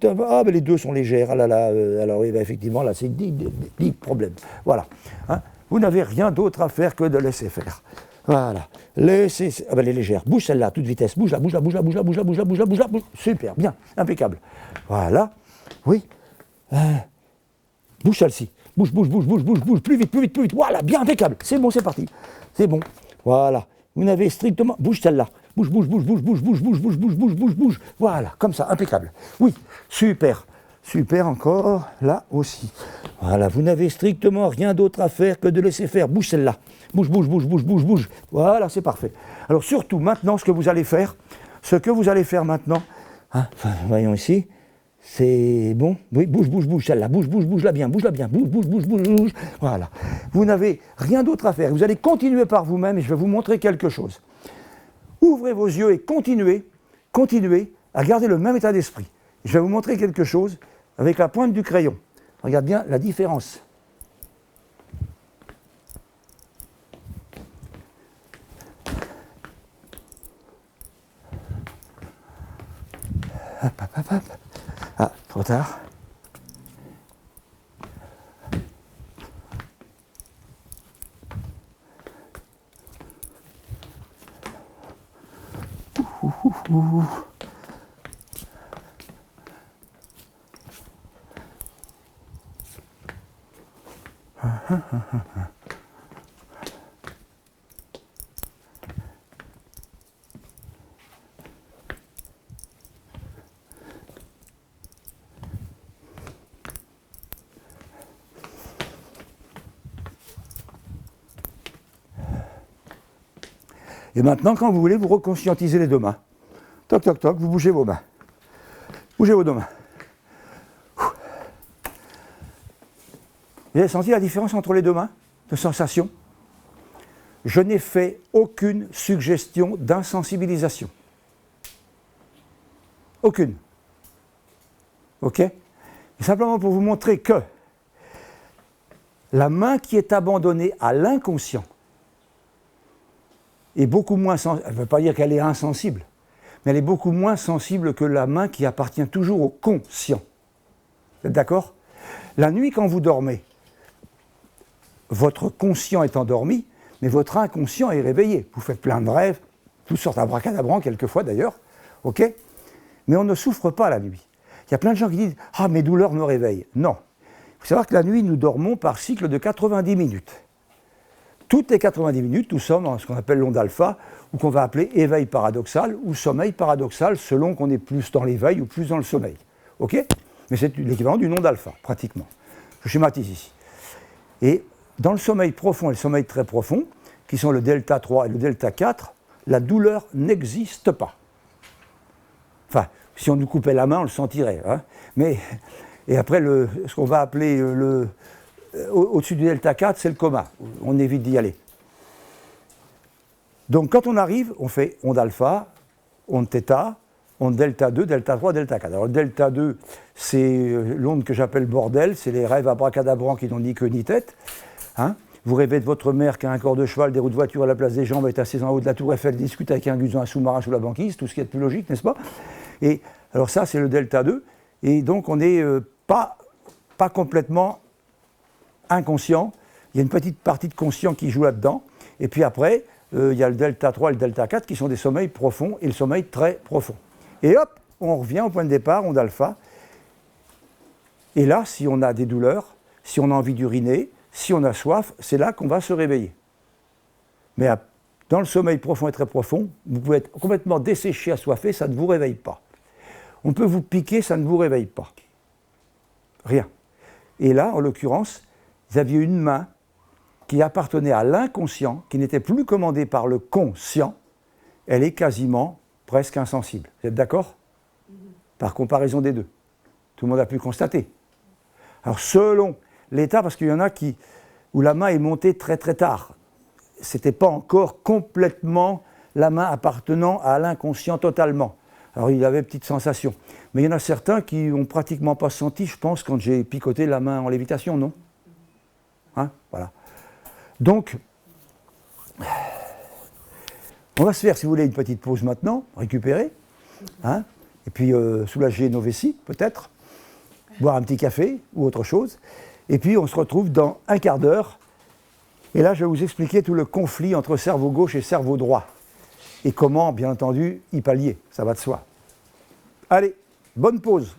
Ah, mais les deux sont légères. Ah là là, alors oui, ben, effectivement, là, c'est 10 problèmes. Voilà. Hein, vous n'avez rien d'autre à faire que de laisser faire. Voilà. Laissez. Ah ben, elle est légère. Bouge celle-là, à toute vitesse. Bouge là, bouge là, bouge là, bouge là, bouge là, bouge là, bouge là, bouge là. Super, bien, impeccable. Voilà. Oui. Bouge celle-ci. Bouge, bouge, bouge, bouge, bouge, bouge. Plus vite, plus vite, plus vite. Voilà, bien, impeccable. C'est bon, c'est parti. C'est bon. Voilà. Vous n'avez strictement. Bouge celle-là. Bouge, bouge, bouge, bouge, bouge, bouge, bouge, bouge, bouge, bouge, bouge, bouge. Voilà, comme ça, impeccable. Oui, super. Super encore, là aussi. Voilà, vous n'avez strictement rien d'autre à faire que de laisser faire. Bouge celle-là. Bouge, bouge, bouge, bouge, bouge, bouge. Voilà, c'est parfait. Alors surtout, maintenant, ce que vous allez faire maintenant, hein, voyons ici, c'est bon. Oui, bouge, bouge, bouge celle-là. Bouge, bouge, bouge-la bien, bouge-la bien. Bouge, bouge, bouge, bouge, bouge. Voilà. Vous n'avez rien d'autre à faire. Vous allez continuer par vous-même et je vais vous montrer quelque chose. Ouvrez vos yeux et continuez à garder le même état d'esprit. Je vais vous montrer quelque chose avec la pointe du crayon. Regarde bien la différence. Hop, hop, hop, hop. Ah, trop tard. Et maintenant, quand vous voulez, vous reconscientisez les deux mains. Toc, toc, toc, vous bougez vos mains. Bougez vos deux mains. Vous avez senti la différence entre les deux mains de sensation? Je n'ai fait aucune suggestion d'insensibilisation. Aucune. Ok? Et simplement pour vous montrer que la main qui est abandonnée à l'inconscient est beaucoup moins sensible. Elle ne veut pas dire qu'elle est insensible, mais elle est beaucoup moins sensible que la main qui appartient toujours au conscient. Vous êtes d'accord? La nuit, quand vous dormez, votre conscient est endormi, mais votre inconscient est réveillé. Vous faites plein de rêves, toutes sortes d'abracadabrants, quelquefois d'ailleurs, ok? Mais on ne souffre pas la nuit. Il y a plein de gens qui disent « Ah, mes douleurs me réveillent ». Non. Il faut savoir que la nuit, nous dormons par cycle de 90 minutes. Toutes les 90 minutes, nous sommes en ce qu'on appelle l'onde alpha, ou qu'on va appeler éveil paradoxal ou sommeil paradoxal, selon qu'on est plus dans l'éveil ou plus dans le sommeil. Ok? Mais c'est l'équivalent d'une onde alpha, pratiquement. Je schématise ici. Et dans le sommeil profond et le sommeil très profond, qui sont le delta 3 et le delta 4, la douleur n'existe pas. Enfin, si on nous coupait la main, on le sentirait. Hein, mais, et après, ce qu'on va appeler au-dessus du delta 4, c'est le coma. On évite d'y aller. Donc quand on arrive, on fait onde alpha, onde θ, onde delta 2, delta 3, delta 4. Alors le delta 2, c'est l'onde que j'appelle bordel, c'est les rêves abracadabrants qui n'ont ni queue ni tête. Hein, vous rêvez de votre mère qui a un corps de cheval, des roues de voiture à la place des jambes, est assise en haut de la tour Eiffel, discute avec un gus dans un sous-marin sous la banquise, tout ce qui est de plus logique, n'est-ce pas? Et alors ça, c'est le delta 2, et donc on n'est pas complètement inconscient, il y a une petite partie de conscient qui joue là-dedans, et puis après, il y a le delta 3 et le delta 4 qui sont des sommeils profonds et le sommeil très profond. Et hop, on revient au point de départ, onde alpha, et là, si on a des douleurs, si on a envie d'uriner, si on a soif, c'est là qu'on va se réveiller. Mais dans le sommeil profond et très profond, vous pouvez être complètement desséché, assoiffé, ça ne vous réveille pas. On peut vous piquer, ça ne vous réveille pas. Rien. Et là, en l'occurrence, vous aviez une main qui appartenait à l'inconscient, qui n'était plus commandée par le conscient, elle est quasiment presque insensible. Vous êtes d'accord? Par comparaison des deux. Tout le monde a pu constater. Alors selon l'état, parce qu'il y en a où la main est montée très très tard. Ce n'était pas encore complètement la main appartenant à l'inconscient totalement. Alors il avait une petite sensation. Mais il y en a certains qui n'ont pratiquement pas senti, je pense, quand j'ai picoté la main en lévitation, non? Hein? Voilà. Donc, on va se faire, si vous voulez, une petite pause maintenant, récupérer. Hein? et puis soulager nos vessies, peut-être, boire un petit café ou autre chose. Et puis on se retrouve dans un quart d'heure. Et là, je vais vous expliquer tout le conflit entre cerveau gauche et cerveau droit. Et comment, bien entendu, y pallier. Ça va de soi. Allez, bonne pause.